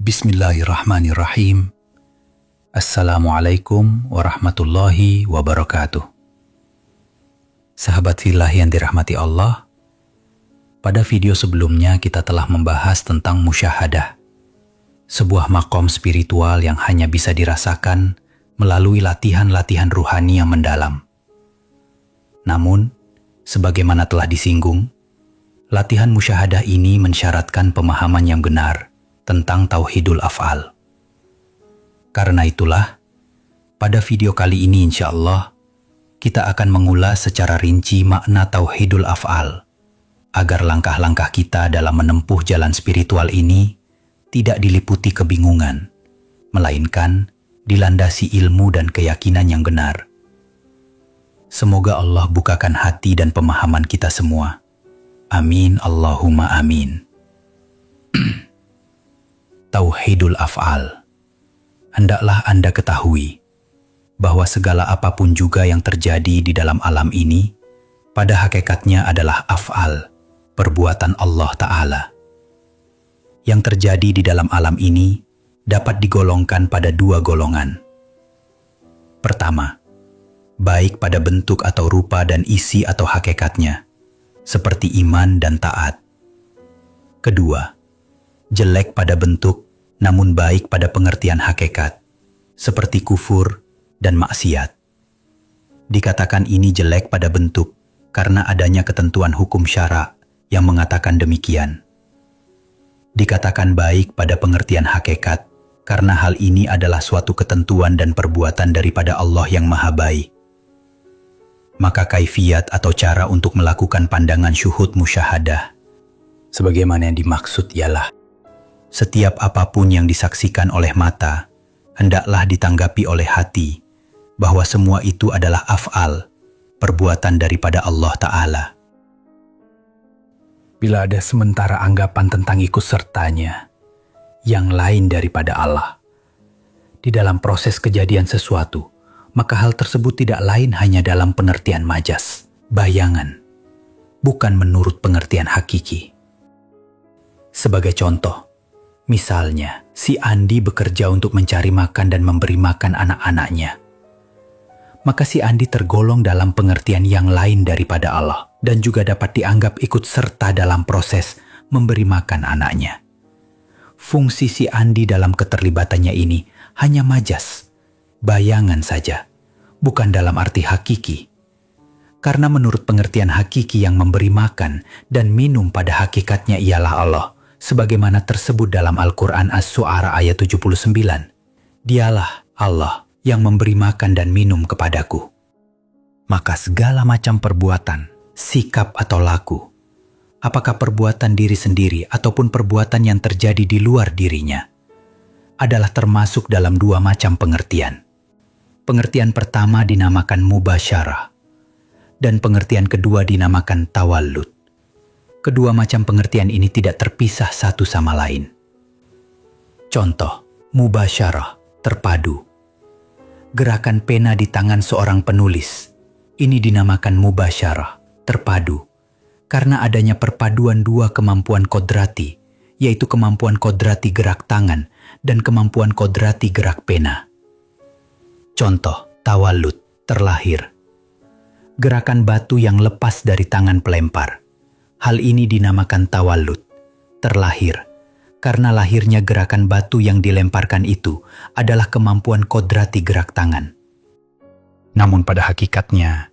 Bismillahirrahmanirrahim. Assalamualaikum warahmatullahi wabarakatuh. Sahabat fillah yang dirahmati Allah, pada video sebelumnya kita telah membahas tentang musyahadah, sebuah makom spiritual yang hanya bisa dirasakan melalui latihan-latihan ruhani yang mendalam. Namun, sebagaimana telah disinggung, latihan musyahadah ini mensyaratkan pemahaman yang benar tentang tauhidul af'al. Karena itulah, pada video kali ini insya Allah, kita akan mengulas secara rinci makna tauhidul af'al, agar langkah-langkah kita dalam menempuh jalan spiritual ini tidak diliputi kebingungan, melainkan dilandasi ilmu dan keyakinan yang benar. Semoga Allah bukakan hati dan pemahaman kita semua. Amin Allahumma amin. Tauhidul af'al. Hendaklah Anda ketahui bahwa segala apapun juga yang terjadi di dalam alam ini pada hakikatnya adalah af'al, perbuatan Allah Ta'ala. Yang terjadi di dalam alam ini dapat digolongkan pada dua golongan. Pertama, baik pada bentuk atau rupa dan isi atau hakikatnya, seperti iman dan taat. Kedua, jelek pada bentuk namun baik pada pengertian hakikat, seperti kufur dan maksiat. Dikatakan ini jelek pada bentuk karena adanya ketentuan hukum syara yang mengatakan demikian. Dikatakan baik pada pengertian hakikat karena hal ini adalah suatu ketentuan dan perbuatan daripada Allah yang Maha Baik. Maka kaifiyat atau cara untuk melakukan pandangan syuhud musyahadah, sebagaimana yang dimaksud ialah setiap apapun yang disaksikan oleh mata, hendaklah ditanggapi oleh hati, bahwa semua itu adalah af'al, perbuatan daripada Allah Ta'ala. Bila ada sementara anggapan tentang ikut sertanya, yang lain daripada Allah, di dalam proses kejadian sesuatu, maka hal tersebut tidak lain hanya dalam pengertian majas, bayangan, bukan menurut pengertian hakiki. Sebagai contoh, misalnya, si Andi bekerja untuk mencari makan dan memberi makan anak-anaknya. Maka si Andi tergolong dalam pengertian yang lain daripada Allah dan juga dapat dianggap ikut serta dalam proses memberi makan anaknya. Fungsi si Andi dalam keterlibatannya ini hanya majas, bayangan saja, bukan dalam arti hakiki. Karena menurut pengertian hakiki yang memberi makan dan minum pada hakikatnya ialah Allah, sebagaimana tersebut dalam Al-Quran As-Su'ara ayat 79. Dialah Allah yang memberi makan dan minum kepadaku. Maka segala macam perbuatan, sikap atau laku, apakah perbuatan diri sendiri ataupun perbuatan yang terjadi di luar dirinya, adalah termasuk dalam dua macam pengertian. Pengertian pertama dinamakan mubasyarah, dan pengertian kedua dinamakan tawallud. Kedua macam pengertian ini tidak terpisah satu sama lain. Contoh, mubasyarah, terpadu. Gerakan pena di tangan seorang penulis, ini dinamakan mubasyarah, terpadu, karena adanya perpaduan dua kemampuan kodrati, yaitu kemampuan kodrati gerak tangan dan kemampuan kodrati gerak pena. Contoh, tawallud, terlahir. Gerakan batu yang lepas dari tangan pelempar. Hal ini dinamakan tawallud, terlahir, karena lahirnya gerakan batu yang dilemparkan itu adalah kemampuan kodrati gerak tangan. Namun pada hakikatnya,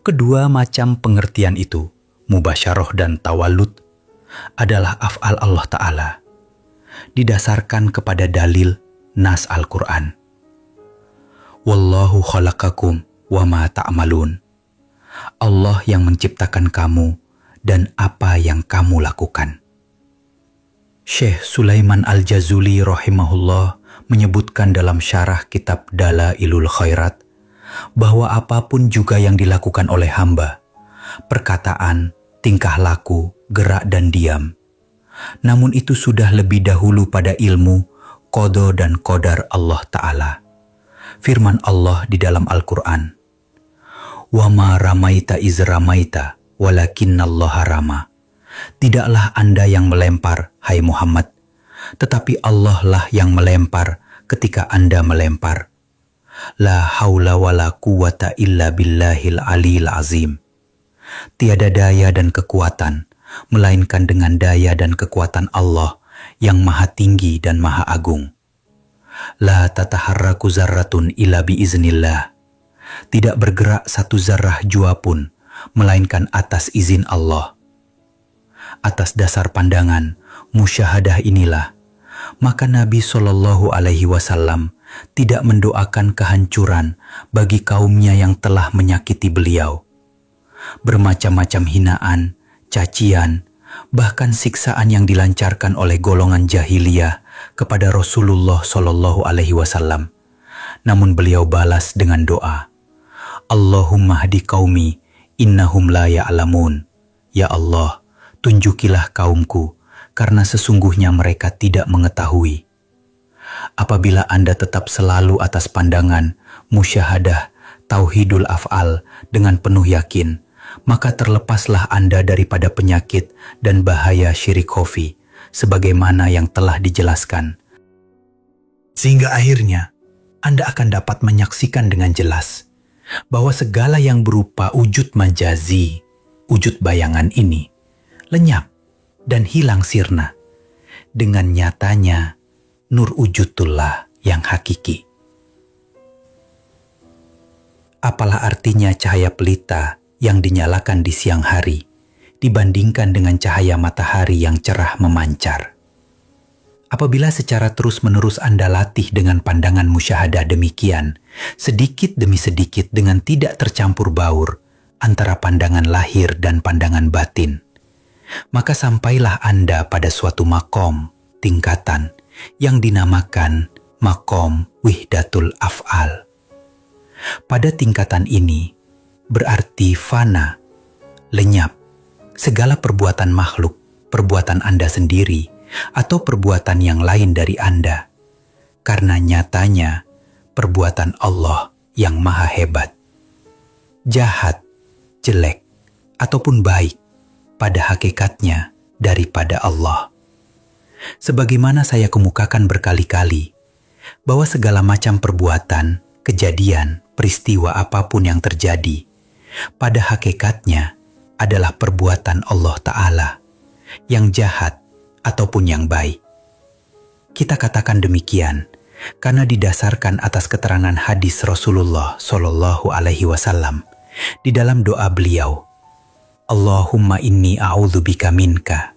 kedua macam pengertian itu, mubasyarah dan tawallud, adalah af'al Allah Ta'ala, didasarkan kepada dalil nas Al-Quran. Wallahu khalaqakum wa ma ta'malun. Allah yang menciptakan kamu dan apa yang kamu lakukan. Syekh Sulaiman Al-Jazuli rahimahullah menyebutkan dalam syarah kitab Dalailul Khairat bahwa apapun juga yang dilakukan oleh hamba, perkataan, tingkah laku, gerak dan diam, namun itu sudah lebih dahulu pada ilmu, qada dan qadar Allah Ta'ala. Firman Allah di dalam Al-Quran, "Wa ma ramaita iz ramaita, walakinnallaha rama." Tidaklah Anda yang melempar, hai Muhammad, tetapi Allah lah yang melempar ketika Anda melempar. La haula wa la quwata illa billahil aliyil azim. Tiada daya dan kekuatan, melainkan dengan daya dan kekuatan Allah yang maha tinggi dan maha agung. La tataharraku zarratun illa biiznillah. Tidak bergerak satu zarrah jua pun, melainkan atas izin Allah. Atas dasar pandangan, musyahadah inilah, maka Nabi SAW tidak mendoakan kehancuran bagi kaumnya yang telah menyakiti beliau. Bermacam-macam hinaan, cacian, bahkan siksaan yang dilancarkan oleh golongan jahiliyah kepada Rasulullah SAW. Namun beliau balas dengan doa, Allahumma hdi qaumi innahum la ya'lamun. Ya Allah, tunjukilah kaumku, karena sesungguhnya mereka tidak mengetahui. Apabila Anda tetap selalu atas pandangan, musyahadah, tauhidul af'al dengan penuh yakin, maka terlepaslah Anda daripada penyakit dan bahaya syirik khafi, sebagaimana yang telah dijelaskan. Sehingga akhirnya, Anda akan dapat menyaksikan dengan jelas bahwa segala yang berupa wujud majazi, wujud bayangan ini, lenyap dan hilang sirna dengan nyatanya nur wujudullah yang hakiki. Apalah artinya cahaya pelita yang dinyalakan di siang hari dibandingkan dengan cahaya matahari yang cerah memancar? Apabila secara terus-menerus Anda latih dengan pandangan musyahadah demikian, sedikit demi sedikit dengan tidak tercampur baur antara pandangan lahir dan pandangan batin, maka sampailah Anda pada suatu makom, tingkatan, yang dinamakan makom wihdatul af'al. Pada tingkatan ini, berarti fana, lenyap, segala perbuatan makhluk, perbuatan Anda sendiri, atau perbuatan yang lain dari Anda, karena nyatanya perbuatan Allah yang maha hebat. Jahat, jelek, ataupun baik, pada hakikatnya daripada Allah. Sebagaimana saya kemukakan berkali-kali, bahwa segala macam perbuatan, kejadian, peristiwa apapun yang terjadi, pada hakikatnya adalah perbuatan Allah Ta'ala, yang jahat ataupun yang baik. Kita katakan demikian karena didasarkan atas keterangan hadis Rasulullah SAW di dalam doa beliau, Allahumma inni a'udzubika minka.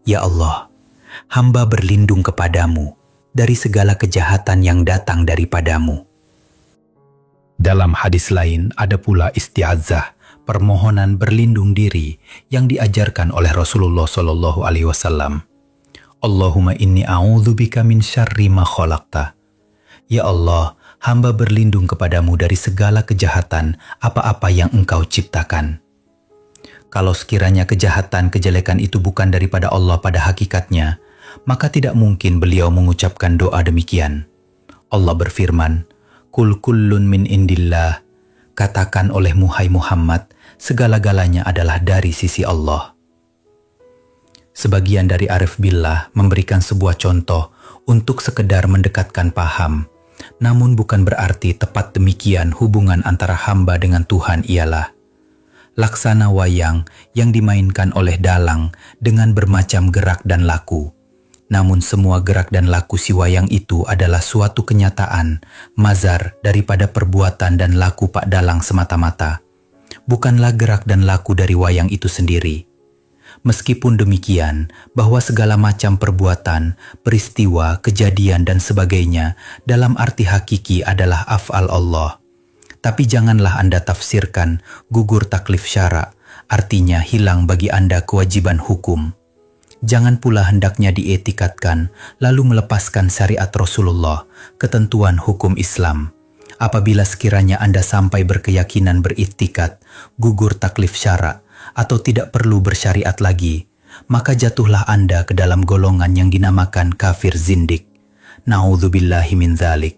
Ya Allah, hamba berlindung kepadamu dari segala kejahatan yang datang daripadamu. Dalam hadis lain ada pula isti'adzah, permohonan berlindung diri yang diajarkan oleh Rasulullah SAW. Allahumma inni a'udzubika min syarri ma khalaqta. Ya Allah, hamba berlindung kepadamu dari segala kejahatan apa-apa yang Engkau ciptakan. Kalau sekiranya kejahatan, kejelekan itu bukan daripada Allah pada hakikatnya, maka tidak mungkin beliau mengucapkan doa demikian. Allah berfirman, Kul kullun min indillah. Katakan oleh Hai Muhammad, segala-galanya adalah dari sisi Allah. Sebagian dari Arif Billah memberikan sebuah contoh untuk sekedar mendekatkan paham, namun bukan berarti tepat demikian hubungan antara hamba dengan Tuhan ialah laksana wayang yang dimainkan oleh dalang dengan bermacam gerak dan laku. Namun semua gerak dan laku si wayang itu adalah suatu kenyataan, mazar daripada perbuatan dan laku Pak Dalang semata-mata. Bukanlah gerak dan laku dari wayang itu sendiri. Meskipun demikian, bahwa segala macam perbuatan, peristiwa, kejadian dan sebagainya dalam arti hakiki adalah af'al Allah. Tapi janganlah Anda tafsirkan gugur taklif syara, artinya hilang bagi Anda kewajiban hukum. Jangan pula hendaknya dietikatkan lalu melepaskan syariat Rasulullah, ketentuan hukum Islam. Apabila sekiranya Anda sampai berkeyakinan beriktikat, gugur taklif syara, atau tidak perlu bersyariat lagi, maka jatuhlah Anda ke dalam golongan yang dinamakan kafir zindik. Na'udzubillahi min dzalik.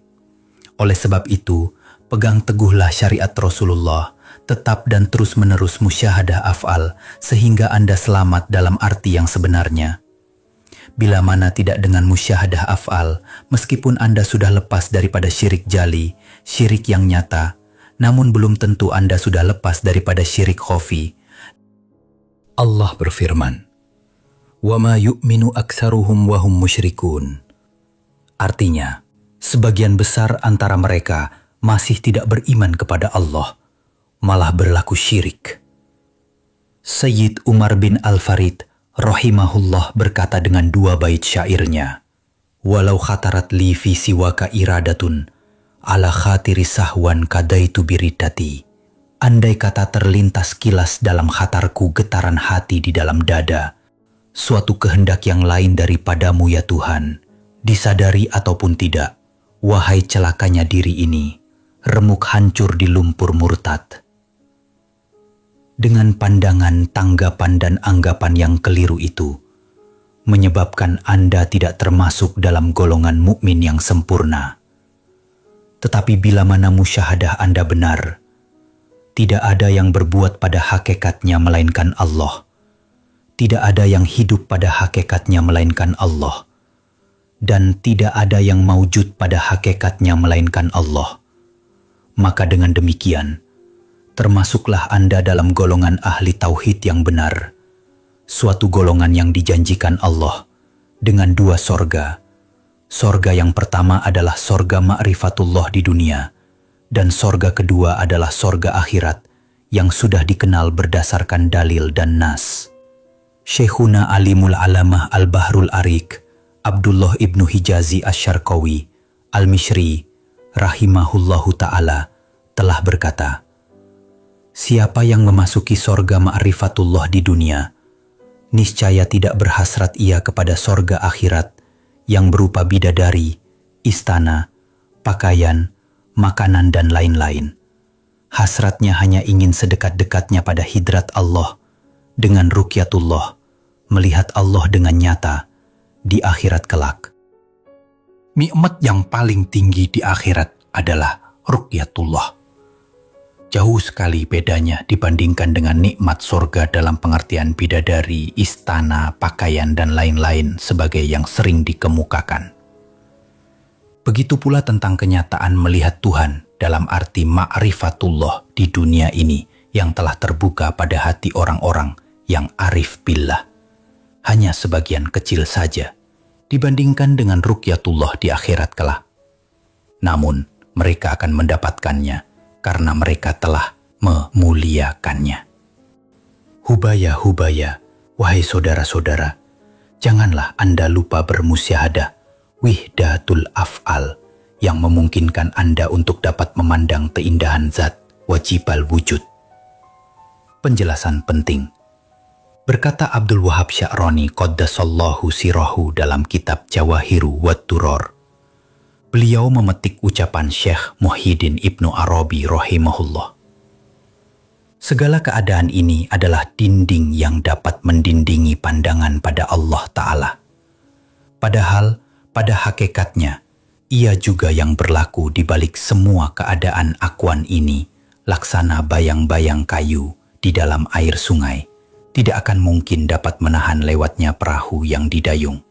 Oleh sebab itu, pegang teguhlah syariat Rasulullah, tetap dan terus-menerus musyahadah af'al, sehingga Anda selamat dalam arti yang sebenarnya. Bila mana tidak dengan musyahadah af'al, meskipun Anda sudah lepas daripada syirik jali, syirik yang nyata, namun belum tentu Anda sudah lepas daripada syirik khafi. Allah berfirman, "Wa ma yu'minu aktsaruhum wa hum musyrikun." Artinya, sebagian besar antara mereka masih tidak beriman kepada Allah, malah berlaku syirik. Sayyid Umar bin Al-Farid rahimahullah berkata dengan dua bait syairnya, "Walau khatarat li fi siwaka iradatun, ala khatiri sahwan kadaitu biridati." Andai kata terlintas kilas dalam khatarku getaran hati di dalam dada, suatu kehendak yang lain daripadamu ya Tuhan, disadari ataupun tidak, wahai celakanya diri ini, remuk hancur di lumpur murtad. Dengan pandangan, tanggapan, dan anggapan yang keliru itu, menyebabkan Anda tidak termasuk dalam golongan mukmin yang sempurna. Tetapi bila mana musyahadah Anda benar, tidak ada yang berbuat pada hakikatnya melainkan Allah. Tidak ada yang hidup pada hakikatnya melainkan Allah. Dan tidak ada yang maujud pada hakikatnya melainkan Allah. Maka dengan demikian, termasuklah Anda dalam golongan ahli tauhid yang benar. Suatu golongan yang dijanjikan Allah dengan dua sorga. Sorga yang pertama adalah sorga ma'rifatullah di dunia. Dan sorga kedua adalah sorga akhirat yang sudah dikenal berdasarkan dalil dan nas. Syekhuna Alimul Alamah Al-Bahrul Arik, Abdullah ibnu Hijazi Asy-Syarqawi Al-Mishri rahimahullahu ta'ala telah berkata, "Siapa yang memasuki sorga ma'rifatullah di dunia, niscaya tidak berhasrat ia kepada sorga akhirat yang berupa bidadari, istana, pakaian, makanan, dan lain-lain. Hasratnya hanya ingin sedekat-dekatnya pada hidrat Allah dengan ruqyatullah, melihat Allah dengan nyata di akhirat kelak." Nikmat yang paling tinggi di akhirat adalah ruqyatullah. Jauh sekali bedanya dibandingkan dengan nikmat surga dalam pengertian bidadari, istana, pakaian, dan lain-lain sebagai yang sering dikemukakan. Begitu pula tentang kenyataan melihat Tuhan dalam arti ma'rifatullah di dunia ini yang telah terbuka pada hati orang-orang yang arif billah. Hanya sebagian kecil saja dibandingkan dengan ruqyatullah di akhirat kelak. Namun mereka akan mendapatkannya karena mereka telah memuliakannya. Hubaya, wahai saudara-saudara, janganlah Anda lupa bermusyahadah wihdatul af'al yang memungkinkan Anda untuk dapat memandang keindahan zat wajibal wujud. Penjelasan penting. Berkata Abdul Wahab Sya'rani qaddasallahu sirahu dalam kitab Jawahiru wat Duror. Beliau memetik ucapan Syekh Muhyiddin Ibnu Arabi rahimahullah. Segala keadaan ini adalah dinding yang dapat mendindingi pandangan pada Allah Ta'ala. Padahal pada hakikatnya, ia juga yang berlaku di balik semua keadaan akuan ini, laksana bayang-bayang kayu di dalam air sungai, tidak akan mungkin dapat menahan lewatnya perahu yang didayung.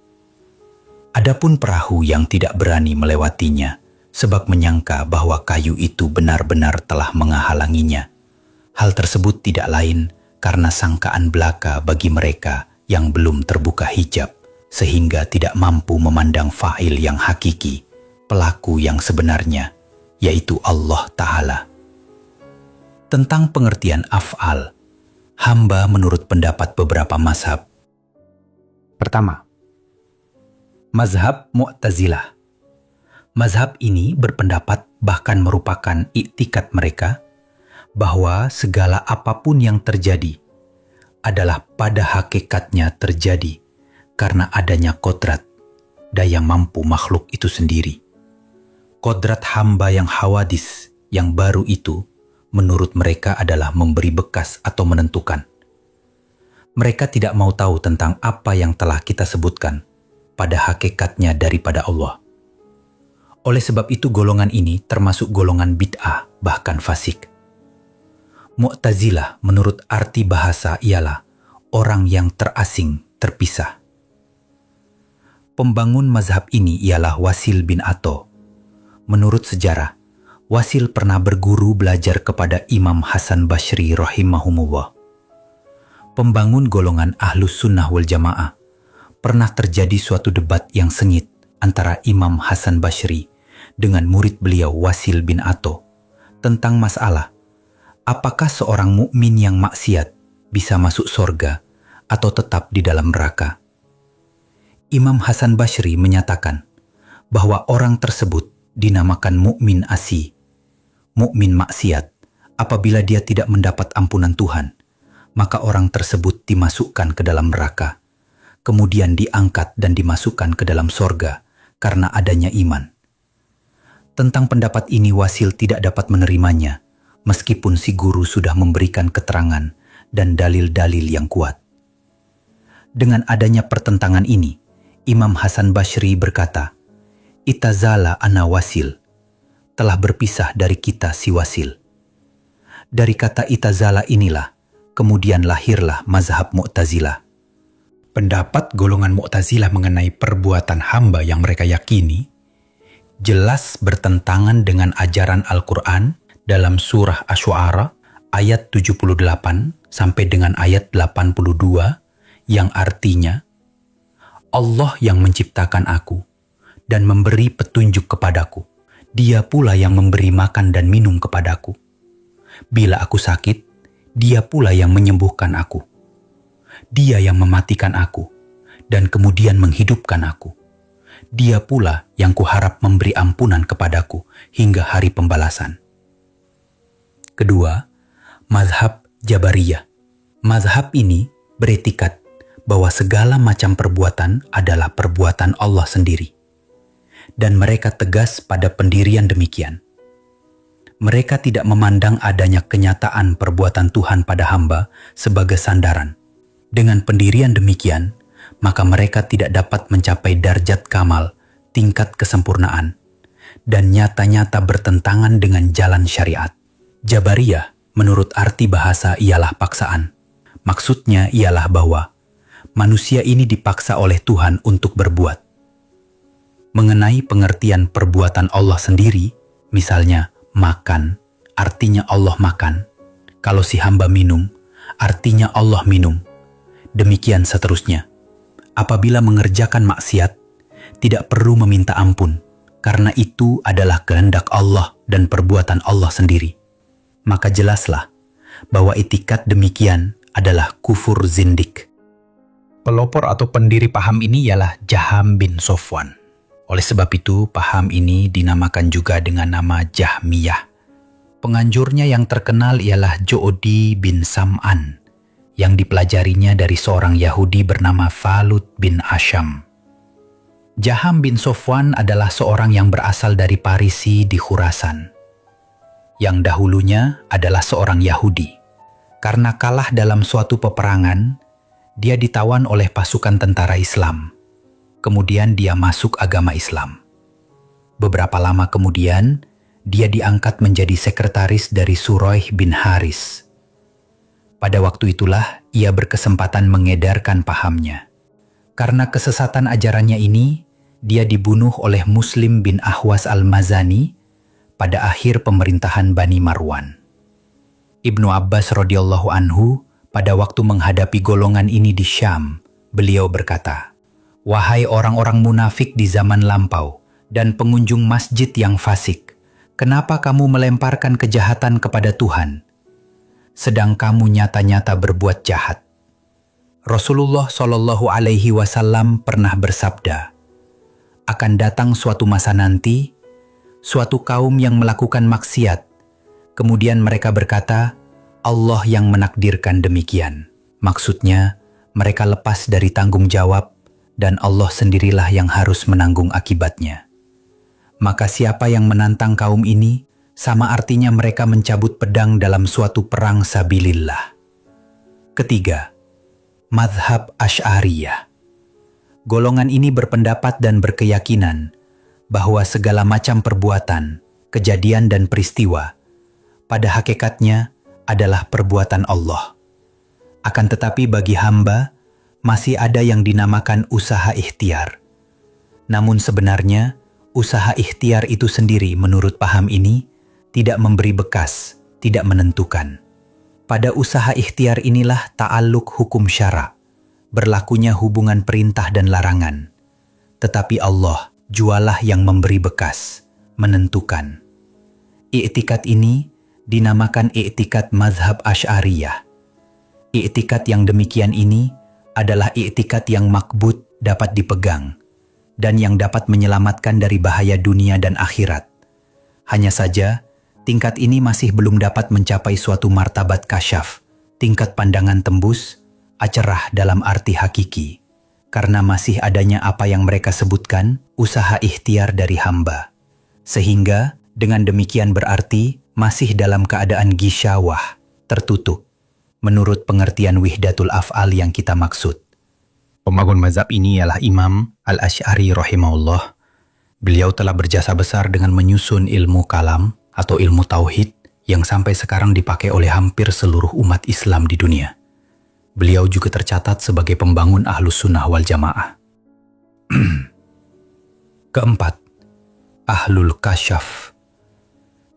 Adapun perahu yang tidak berani melewatinya, sebab menyangka bahwa kayu itu benar-benar telah menghalanginya. Hal tersebut tidak lain karena sangkaan belaka bagi mereka yang belum terbuka hijab, sehingga tidak mampu memandang fa'il yang hakiki, pelaku yang sebenarnya, yaitu Allah Ta'ala. Tentang pengertian af'al, hamba menurut pendapat beberapa mazhab. Pertama, mazhab Mu'tazilah. Mazhab ini berpendapat bahkan merupakan iktikad mereka bahwa segala apapun yang terjadi adalah pada hakikatnya terjadi karena adanya kodrat, daya mampu makhluk itu sendiri. Kodrat hamba yang hawadis, yang baru itu, menurut mereka adalah memberi bekas atau menentukan. Mereka tidak mau tahu tentang apa yang telah kita sebutkan, pada hakikatnya daripada Allah. Oleh sebab itu golongan ini termasuk golongan bid'ah, bahkan fasik. Mu'tazilah menurut arti bahasa ialah orang yang terasing, terpisah. Pembangun mazhab ini ialah Wasil bin Atha. Menurut sejarah, Wasil pernah berguru belajar kepada Imam Hasan Basri rahimahumullah. Pembangun golongan Ahlus Sunnah wal Jamaah. Pernah terjadi suatu debat yang sengit antara Imam Hasan Basri dengan murid beliau Wasil bin Atha tentang masalah apakah seorang mukmin yang maksiat bisa masuk surga atau tetap di dalam neraka. Imam Hasan Basri menyatakan bahwa orang tersebut dinamakan mukmin asi, mukmin maksiat. Apabila dia tidak mendapat ampunan Tuhan, maka orang tersebut dimasukkan ke dalam neraka, kemudian diangkat dan dimasukkan ke dalam surga karena adanya iman. Tentang pendapat ini Wasil tidak dapat menerimanya, meskipun si guru sudah memberikan keterangan dan dalil-dalil yang kuat. Dengan adanya pertentangan ini, Imam Hasan Basri berkata, "Itazala ana Wasil," telah berpisah dari kita si Wasil. Dari kata itazala inilah, kemudian lahirlah mazhab Mu'tazilah. Pendapat golongan Mu'tazilah mengenai perbuatan hamba yang mereka yakini jelas bertentangan dengan ajaran Al-Quran dalam surah Asy-Syu'ara ayat 78 sampai dengan ayat 82 yang artinya, Allah yang menciptakan aku dan memberi petunjuk kepadaku. Dia pula yang memberi makan dan minum kepadaku. Bila aku sakit, Dia pula yang menyembuhkan aku. Dia yang mematikan aku dan kemudian menghidupkan aku. Dia pula yang kuharap memberi ampunan kepadaku hingga hari pembalasan. Kedua, mazhab Jabariyah. Mazhab ini beretikat bahwa segala macam perbuatan adalah perbuatan Allah sendiri. Dan mereka tegas pada pendirian demikian. Mereka tidak memandang adanya kenyataan perbuatan Tuhan pada hamba sebagai sandaran. Dengan pendirian demikian, maka mereka tidak dapat mencapai darjat kamal, tingkat kesempurnaan, dan nyata-nyata bertentangan dengan jalan syariat. Jabariyah menurut arti bahasa ialah paksaan. Maksudnya ialah bahwa manusia ini dipaksa oleh Tuhan untuk berbuat. Mengenai pengertian perbuatan Allah sendiri, misalnya makan, artinya Allah makan. Kalau si hamba minum, artinya Allah minum. Demikian seterusnya. Apabila mengerjakan maksiat, tidak perlu meminta ampun, karena itu adalah kehendak Allah dan perbuatan Allah sendiri. Maka jelaslah bahwa itikat demikian adalah kufur zindik. Pelopor atau pendiri paham ini ialah Jaham bin Sofwan. Oleh sebab itu, paham ini dinamakan juga dengan nama Jahmiyah. Penganjurnya yang terkenal ialah Jo'di bin Sam'an, yang dipelajarinya dari seorang Yahudi bernama Falut bin Asyam. Jaham bin Sofwan adalah seorang yang berasal dari Parisi di Khurasan, yang dahulunya adalah seorang Yahudi. Karena kalah dalam suatu peperangan, dia ditawan oleh pasukan tentara Islam. Kemudian dia masuk agama Islam. Beberapa lama kemudian, dia diangkat menjadi sekretaris dari Suraih bin Haris. Pada waktu itulah ia berkesempatan mengedarkan pahamnya. Karena kesesatan ajarannya ini, dia dibunuh oleh Muslim bin Ahwas al-Mazani pada akhir pemerintahan Bani Marwan. Ibnu Abbas radhiyallahu anhu pada waktu menghadapi golongan ini di Syam, beliau berkata, "Wahai orang-orang munafik di zaman lampau dan pengunjung masjid yang fasik, kenapa kamu melemparkan kejahatan kepada Tuhan, sedang kamu nyata-nyata berbuat jahat?" Rasulullah Shallallahu Alaihi Wasallam pernah bersabda, "Akan datang suatu masa nanti, suatu kaum yang melakukan maksiat, kemudian mereka berkata, Allah yang menakdirkan demikian." Maksudnya, mereka lepas dari tanggung jawab dan Allah sendirilah yang harus menanggung akibatnya. Maka siapa yang menantang kaum ini, sama artinya mereka mencabut pedang dalam suatu perang sabilillah. Ketiga, mazhab Asy'ariyah. Golongan ini berpendapat dan berkeyakinan bahwa segala macam perbuatan, kejadian dan peristiwa pada hakikatnya adalah perbuatan Allah. Akan tetapi bagi hamba masih ada yang dinamakan usaha ikhtiar, Namun sebenarnya, usaha ikhtiar itu sendiri menurut paham ini tidak memberi bekas, tidak menentukan. Pada usaha ikhtiar inilah ta'alluq hukum syara, berlakunya hubungan perintah dan larangan. Tetapi Allah jualah yang memberi bekas, menentukan. I'tikad ini dinamakan i'tikad mazhab Asy'ariyah. I'tikad yang demikian ini adalah i'tikad yang makbut, dapat dipegang, dan yang dapat menyelamatkan dari bahaya dunia dan akhirat. Hanya saja, tingkat ini masih belum dapat mencapai suatu martabat kasyaf, tingkat pandangan tembus, acerah dalam arti hakiki, karena masih adanya apa yang mereka sebutkan, usaha ikhtiar dari hamba. Sehingga, dengan demikian berarti, masih dalam keadaan gisyawah, tertutup, menurut pengertian wihdatul af'al yang kita maksud. Pembangun mazhab ini ialah Imam Al-Asy'ari rahimahullah. Beliau telah berjasa besar dengan menyusun ilmu kalam atau ilmu tauhid yang sampai sekarang dipakai oleh hampir seluruh umat Islam di dunia. Beliau juga tercatat sebagai pembangun Ahlus Sunnah wal Jamaah. Keempat, Ahlul Kasyaf.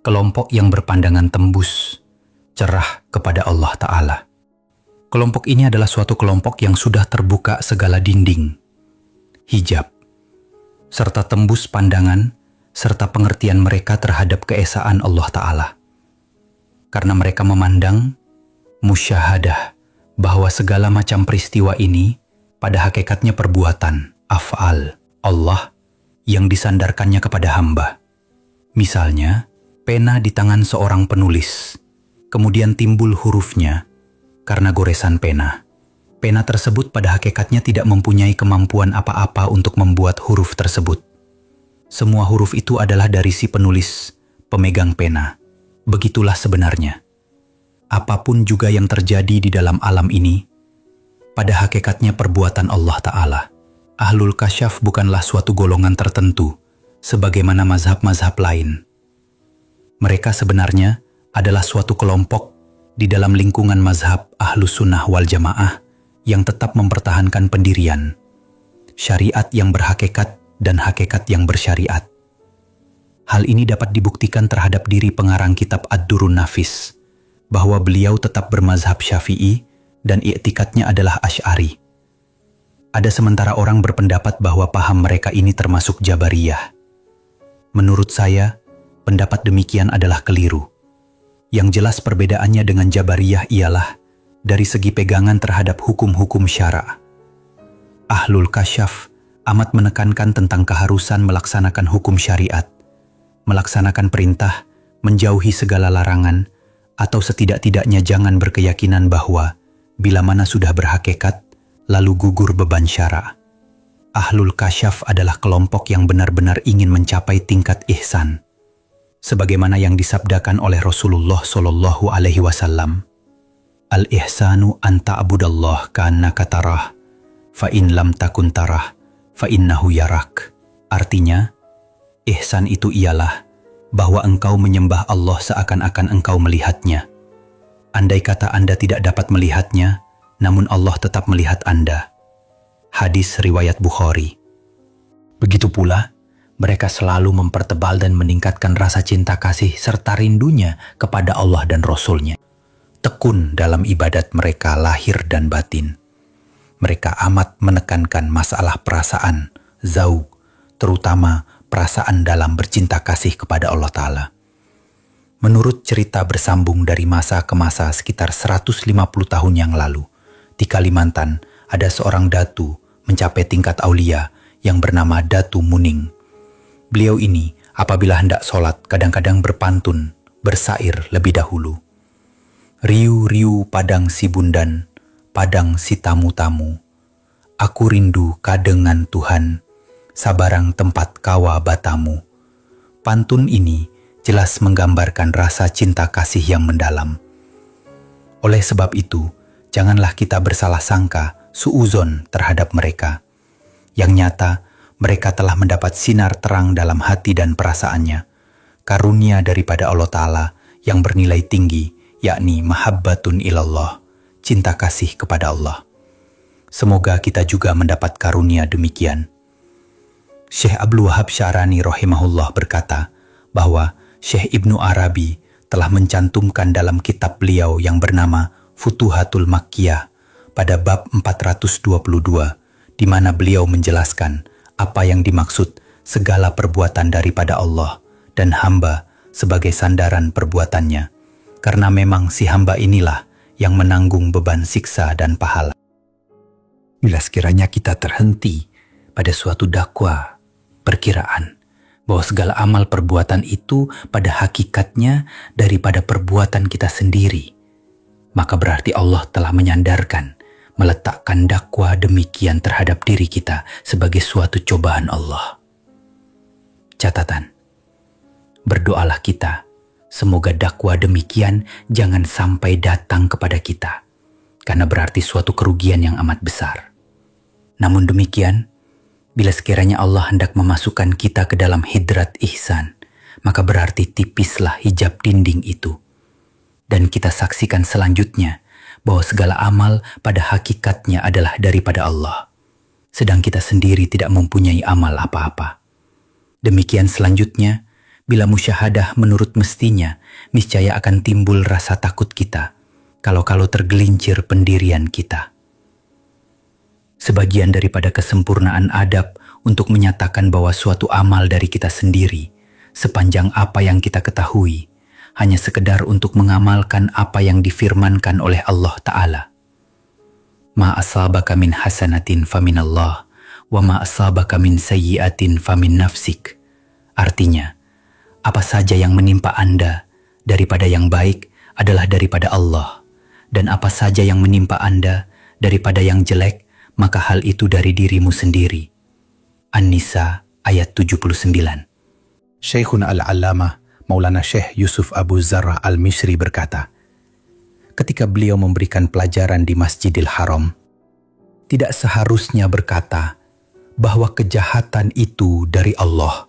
Kelompok yang berpandangan tembus, cerah kepada Allah Ta'ala. Kelompok ini adalah suatu kelompok yang sudah terbuka segala dinding, hijab, serta tembus pandangan, serta pengertian mereka terhadap keesaan Allah Ta'ala. Karena mereka memandang, musyahadah, bahwa segala macam peristiwa ini pada hakikatnya perbuatan, af'al, Allah yang disandarkannya kepada hamba. Misalnya, pena di tangan seorang penulis, kemudian timbul hurufnya karena goresan pena. Pena tersebut pada hakikatnya tidak mempunyai kemampuan apa-apa untuk membuat huruf tersebut. Semua huruf itu adalah dari si penulis, pemegang pena. Begitulah sebenarnya. Apapun juga yang terjadi di dalam alam ini, pada hakikatnya perbuatan Allah Ta'ala. Ahlul Kasyaf bukanlah suatu golongan tertentu, sebagaimana mazhab-mazhab lain. Mereka sebenarnya adalah suatu kelompok di dalam lingkungan mazhab Ahlus Sunnah wal Jamaah yang tetap mempertahankan pendirian, syariat yang berhakikat dan hakikat yang bersyariat. Hal ini dapat dibuktikan terhadap diri pengarang kitab Ad-Durrun Nafis, bahwa beliau tetap bermazhab Syafi'i dan i'tikadnya adalah Asy'ari. Ada sementara orang berpendapat bahwa paham mereka ini termasuk Jabariyah. Menurut saya, pendapat demikian adalah keliru. Yang jelas perbedaannya dengan Jabariyah ialah dari segi pegangan terhadap hukum-hukum syara'. Ahlul Kasyaf amat menekankan tentang keharusan melaksanakan hukum syariat, melaksanakan perintah, menjauhi segala larangan, atau setidak-tidaknya jangan berkeyakinan bahwa bila mana sudah berhakikat, lalu gugur beban syara'. Ahlul Kasyaf adalah kelompok yang benar-benar ingin mencapai tingkat ihsan, sebagaimana yang disabdakan oleh Rasulullah Shallallahu Alaihi Wasallam, Al-ihsanu an ta'budallah ka'annaka tarah, fa in lam takun tarah, fa innahu yarak. Artinya, ihsan itu ialah bahwa engkau menyembah Allah seakan-akan engkau melihatnya. Andai kata Anda tidak dapat melihatnya, namun Allah tetap melihat Anda. Hadis riwayat Bukhari. Begitu pula, mereka selalu mempertebal dan meningkatkan rasa cinta kasih serta rindunya kepada Allah dan Rasul-Nya. Tekun dalam ibadat mereka lahir dan batin. Mereka amat menekankan masalah perasaan, zauq, terutama perasaan dalam bercinta kasih kepada Allah Ta'ala. Menurut cerita bersambung dari masa ke masa sekitar 150 tahun yang lalu, di Kalimantan ada seorang datu mencapai tingkat aulia yang bernama Datu Muning. Beliau ini apabila hendak sholat kadang-kadang berpantun, bersair lebih dahulu. Riu-riu padang si bundan, padang si tamu-tamu. Aku rindu kadengan Tuhan, sabarang tempat kawa batamu. Pantun ini jelas menggambarkan rasa cinta kasih yang mendalam. Oleh sebab itu, janganlah kita bersalah sangka, suuzon terhadap mereka. Yang nyata, mereka telah mendapat sinar terang dalam hati dan perasaannya, karunia daripada Allah Ta'ala yang bernilai tinggi, yakni mahabbatun ilallah, cinta kasih kepada Allah. Semoga kita juga mendapat karunia demikian. Syekh Abdul Wahab Sya'rani rahimahullah berkata bahwa Syekh Ibnu Arabi telah mencantumkan dalam kitab beliau yang bernama Futuhatul Makkiyah pada bab 422, di mana beliau menjelaskan apa yang dimaksud segala perbuatan daripada Allah dan hamba sebagai sandaran perbuatannya, karena memang si hamba inilah yang menanggung beban siksa dan pahala. Bila sekiranya kita terhenti pada suatu dakwa, perkiraan bahwa segala amal perbuatan itu pada hakikatnya daripada perbuatan kita sendiri, maka berarti Allah telah menyandarkan, meletakkan dakwa demikian terhadap diri kita sebagai suatu cobaan Allah. Catatan, berdoalah kita, semoga dakwa demikian jangan sampai datang kepada kita, karena berarti suatu kerugian yang amat besar. Namun demikian, bila sekiranya Allah hendak memasukkan kita ke dalam hidrat ihsan, maka berarti tipislah hijab dinding itu. Dan kita saksikan selanjutnya bahwa segala amal pada hakikatnya adalah daripada Allah, sedang kita sendiri tidak mempunyai amal apa-apa. Demikian selanjutnya, bila musyahadah menurut mestinya, niscaya akan timbul rasa takut kita, kalau-kalau tergelincir pendirian kita. Sebagian daripada kesempurnaan adab untuk menyatakan bahwa suatu amal dari kita sendiri, sepanjang apa yang kita ketahui, hanya sekedar untuk mengamalkan apa yang difirmankan oleh Allah Ta'ala. Ma asabaka min hasanatin faminallah, wa ma asabaka min sayyiatin famin nafsik. Artinya, apa saja yang menimpa Anda daripada yang baik adalah daripada Allah, dan apa saja yang menimpa Anda daripada yang jelek, maka hal itu dari dirimu sendiri. An-Nisa ayat 79. Syekhuna al-Allamah Maulana Syekh Yusuf Abu Zarrah al-Misri berkata, ketika beliau memberikan pelajaran di Masjidil Haram, tidak seharusnya berkata bahwa kejahatan itu dari Allah,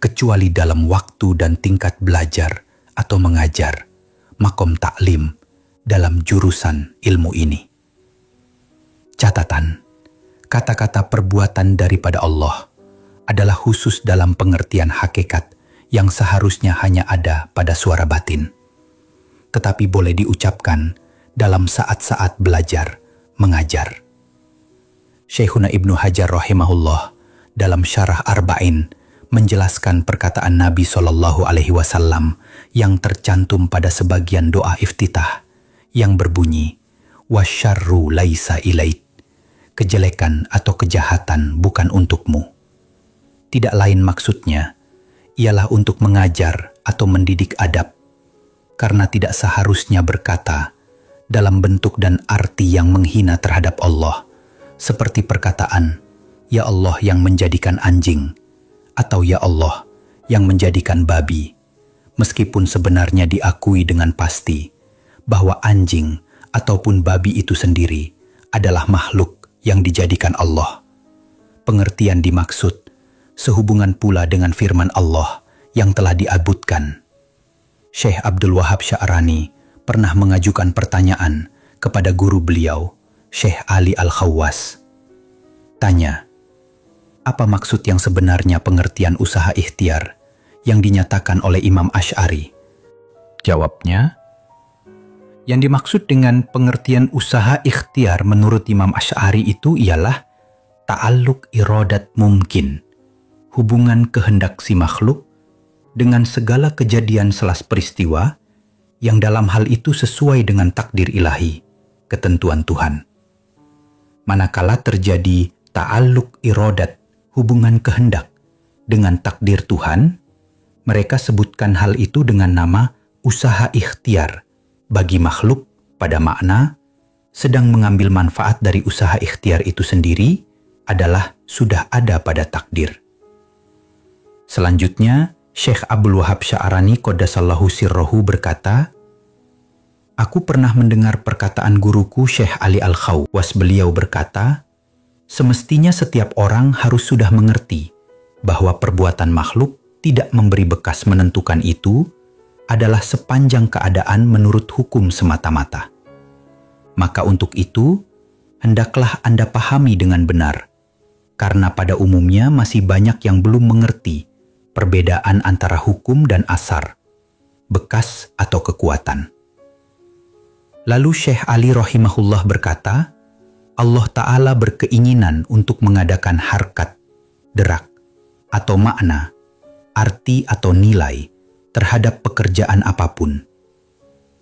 kecuali dalam waktu dan tingkat belajar atau mengajar, makom taklim dalam jurusan ilmu ini. Catatan, kata-kata perbuatan daripada Allah adalah khusus dalam pengertian hakikat yang seharusnya hanya ada pada suara batin, tetapi boleh diucapkan dalam saat-saat belajar, mengajar. Syekhuna Ibnu Hajar rahimahullah dalam Syarah Arba'in menjelaskan perkataan Nabi SAW yang tercantum pada sebagian doa iftitah yang berbunyi, wasyarru laisa ilait, kejelekan atau kejahatan bukan untukmu. Tidak lain maksudnya ialah untuk mengajar atau mendidik adab, karena tidak seharusnya berkata dalam bentuk dan arti yang menghina terhadap Allah, seperti perkataan, ya Allah yang menjadikan anjing, atau ya Allah yang menjadikan babi, meskipun sebenarnya diakui dengan pasti bahwa anjing ataupun babi itu sendiri adalah makhluk yang dijadikan Allah. Pengertian dimaksud sehubungan pula dengan firman Allah yang telah diabutkan. Syekh Abdul Wahab Sya'rani pernah mengajukan pertanyaan kepada guru beliau, Syekh Ali Al-Khawwas. Tanya, apa maksud yang sebenarnya pengertian usaha ikhtiar yang dinyatakan oleh Imam Asy'ari? Jawabnya, yang dimaksud dengan pengertian usaha ikhtiar menurut Imam Asy'ari itu ialah ta'alluq iradat mungkin, hubungan kehendak si makhluk dengan segala kejadian selas peristiwa yang dalam hal itu sesuai dengan takdir ilahi, ketentuan Tuhan. Manakala terjadi ta'alluq iradat, hubungan kehendak dengan takdir Tuhan, mereka sebutkan hal itu dengan nama usaha ikhtiar bagi makhluk pada makna sedang mengambil manfaat dari usaha ikhtiar itu sendiri adalah sudah ada pada takdir. Selanjutnya, Syekh Abdul Wahab Sya'rani Qaddasallahu sirrohu berkata, aku pernah mendengar perkataan guruku Syekh Ali Al-Khawwas. Beliau berkata, semestinya setiap orang harus sudah mengerti bahwa perbuatan makhluk tidak memberi bekas menentukan itu adalah sepanjang keadaan menurut hukum semata-mata. Maka untuk itu, hendaklah Anda pahami dengan benar karena pada umumnya masih banyak yang belum mengerti perbedaan antara hukum dan asar, bekas atau kekuatan. Lalu Syekh Ali rahimahullah berkata, Allah Ta'ala berkeinginan untuk mengadakan harkat, derak, atau makna, arti atau nilai terhadap pekerjaan apapun.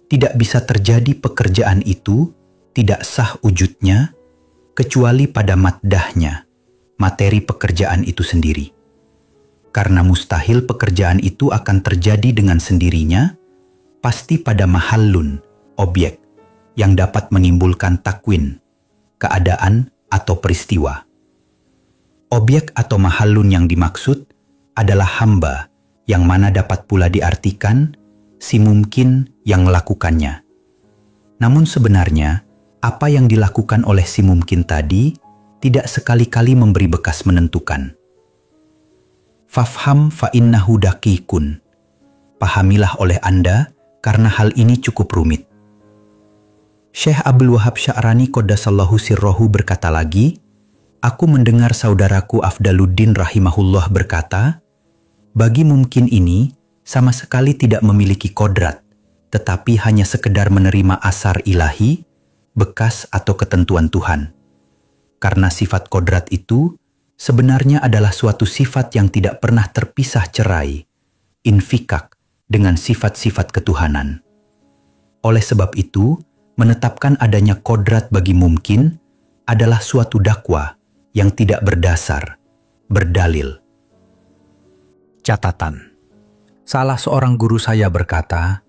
Tidak bisa terjadi pekerjaan itu tidak sah wujudnya kecuali pada maddahnya, materi pekerjaan itu sendiri. Karena mustahil pekerjaan itu akan terjadi dengan sendirinya, pasti pada mahallun, objek, yang dapat menimbulkan takwin, keadaan atau peristiwa. Objek atau mahallun yang dimaksud adalah hamba, yang mana dapat pula diartikan si mungkin yang melakukannya. Namun sebenarnya, apa yang dilakukan oleh si mungkin tadi tidak sekali-kali memberi bekas menentukan. Fafham fa innahu daqiqun. Pahamilah oleh Anda karena hal ini cukup rumit. Syekh Abdul Wahab Sya'rani qaddasallahu sirrohu berkata lagi, aku mendengar saudaraku Afdaluddin rahimahullah berkata, bagi mungkin ini sama sekali tidak memiliki kodrat, tetapi hanya sekedar menerima asar ilahi, bekas atau ketentuan Tuhan. Karena sifat kodrat itu sebenarnya adalah suatu sifat yang tidak pernah terpisah cerai, infikak, dengan sifat-sifat ketuhanan. Oleh sebab itu, menetapkan adanya kodrat bagi mungkin adalah suatu dakwah yang tidak berdasar, berdalil. Catatan. Salah seorang guru saya berkata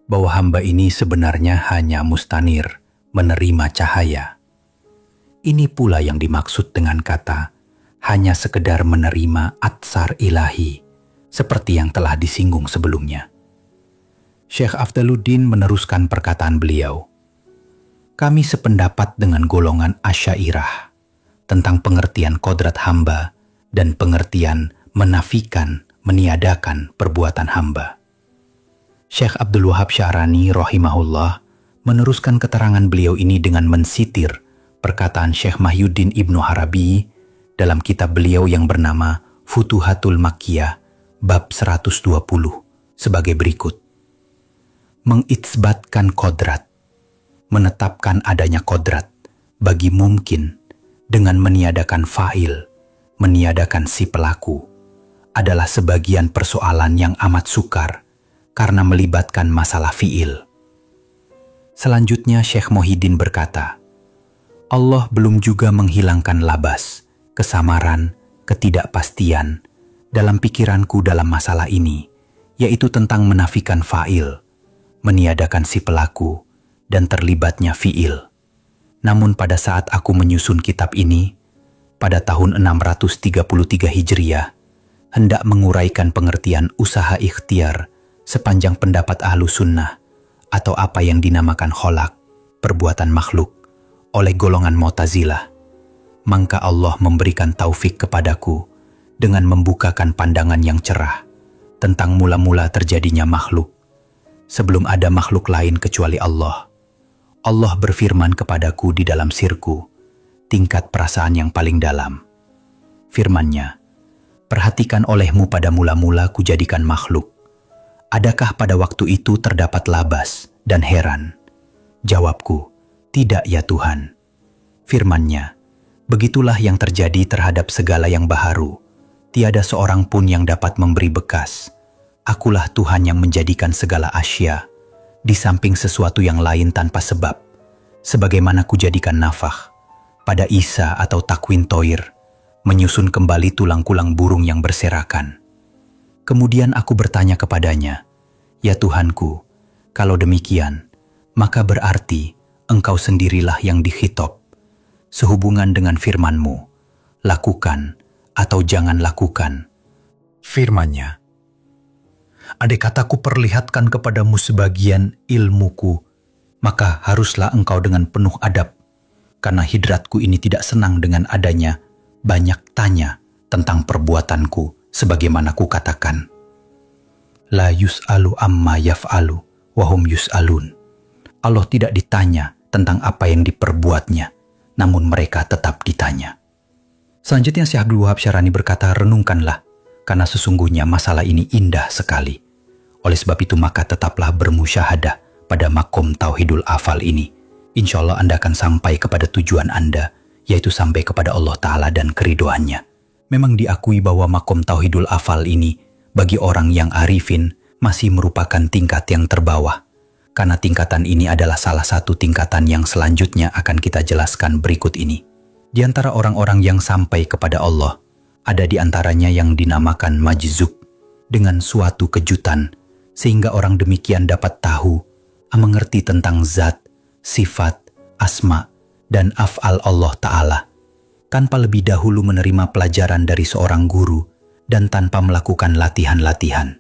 bahwa hamba ini sebenarnya hanya mustanir, menerima cahaya. Ini pula yang dimaksud dengan kata hanya sekedar menerima atsar ilahi, seperti yang telah disinggung sebelumnya. Syekh Afdaluddin meneruskan perkataan beliau. Kami sependapat dengan golongan Asy'ariyah tentang pengertian kodrat hamba dan pengertian menafikan, meniadakan perbuatan hamba. Syekh Abdul Wahab Sya'rani rahimahullah meneruskan keterangan beliau ini dengan mensitir perkataan Syekh Mahyuddin Ibnu Arabi dalam kitab beliau yang bernama Futuhatul Makkiyah bab 120 sebagai berikut. Mengitsbatkan kodrat, menetapkan adanya kodrat bagi mungkin dengan meniadakan fa'il, meniadakan si pelaku, adalah sebagian persoalan yang amat sukar karena melibatkan masalah fi'il. Selanjutnya Syekh Muhyiddin berkata, Allah belum juga menghilangkan labas, kesamaran, ketidakpastian dalam pikiranku dalam masalah ini, yaitu tentang menafikan fa'il, meniadakan si pelaku, dan terlibatnya fi'il. Namun pada saat aku menyusun kitab ini, pada tahun 633 Hijriah, hendak menguraikan pengertian usaha ikhtiar sepanjang pendapat Ahlus Sunnah atau apa yang dinamakan kholak, perbuatan makhluk, oleh golongan Mu'tazilah, maka Allah memberikan taufik kepadaku dengan membukakan pandangan yang cerah tentang mula-mula terjadinya makhluk. Sebelum ada makhluk lain kecuali Allah, Allah berfirman kepadaku di dalam sirku, tingkat perasaan yang paling dalam. Firman-Nya, perhatikan olehmu pada mula-mula kujadikan makhluk. Adakah pada waktu itu terdapat labas dan heran? Jawabku, tidak ya Tuhan. Firman-Nya, begitulah yang terjadi terhadap segala yang baharu. Tiada seorang pun yang dapat memberi bekas. Akulah Tuhan yang menjadikan segala asya, di samping sesuatu yang lain tanpa sebab, sebagaimana kujadikan nafakh pada Isa atau takwin toir, menyusun kembali tulang-tulang burung yang berserakan. Kemudian aku bertanya kepadanya, ya Tuhanku, kalau demikian, maka berarti Engkau sendirilah yang dikhitab, sehubungan dengan firman-Mu, lakukan atau jangan lakukan. Firman-Nya, andai kataku perlihatkan kepadamu sebagian ilmuku, maka haruslah engkau dengan penuh adab, karena hidratku ini tidak senang dengan adanya banyak tanya tentang perbuatanku, sebagaimana ku katakan. La yus'alu amma yaf'alu, wahum yus'alun. Allah tidak ditanya tentang apa yang diperbuatnya, namun mereka tetap ditanya. Selanjutnya Syekh Abdul Wahab Syarani berkata, renungkanlah, karena sesungguhnya masalah ini indah sekali. Oleh sebab itu maka tetaplah bermusyahadah pada makom Tauhidul Afal ini. Insya Allah Anda akan sampai kepada tujuan Anda, yaitu sampai kepada Allah Ta'ala dan keridoannya. Memang diakui bahwa makom Tauhidul Afal ini bagi orang yang arifin masih merupakan tingkat yang terbawah. Karena tingkatan ini adalah salah satu tingkatan yang selanjutnya akan kita jelaskan berikut ini. Di antara orang-orang yang sampai kepada Allah, ada di antaranya yang dinamakan majzub dengan suatu kejutan, sehingga orang demikian dapat tahu, mengerti tentang zat, sifat, asma, dan af'al Allah Ta'ala, tanpa lebih dahulu menerima pelajaran dari seorang guru dan tanpa melakukan latihan-latihan.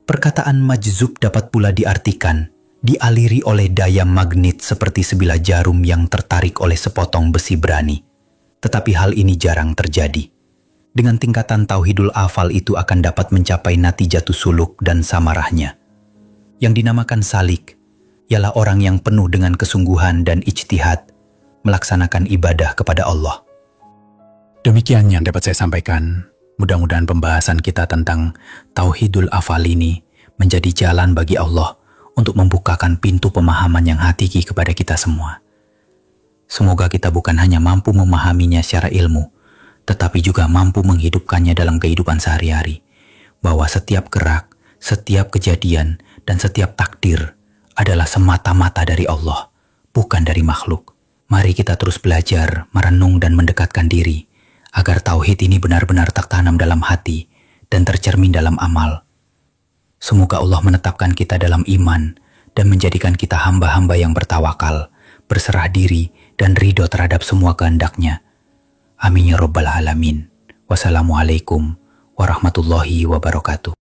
Perkataan majzub dapat pula diartikan dialiri oleh daya magnet seperti sebilah jarum yang tertarik oleh sepotong besi berani. Tetapi hal ini jarang terjadi. Dengan tingkatan Tauhidul Afal itu akan dapat mencapai natijatus suluk dan samarahnya. Yang dinamakan salik, ialah orang yang penuh dengan kesungguhan dan ijtihad, melaksanakan ibadah kepada Allah. Demikian yang dapat saya sampaikan. Mudah-mudahan pembahasan kita tentang Tauhidul Afal ini menjadi jalan bagi Allah untuk membukakan pintu pemahaman yang hakiki kepada kita semua. Semoga kita bukan hanya mampu memahaminya secara ilmu, tetapi juga mampu menghidupkannya dalam kehidupan sehari-hari, bahwa setiap gerak, setiap kejadian, dan setiap takdir adalah semata-mata dari Allah, bukan dari makhluk. Mari kita terus belajar, merenung, dan mendekatkan diri, agar tauhid ini benar-benar tertanam dalam hati dan tercermin dalam amal. Semoga Allah menetapkan kita dalam iman dan menjadikan kita hamba-hamba yang bertawakal, berserah diri, dan ridho terhadap semua kehendak-Nya. Amin ya rabbal alamin. Wassalamualaikum warahmatullahi wabarakatuh.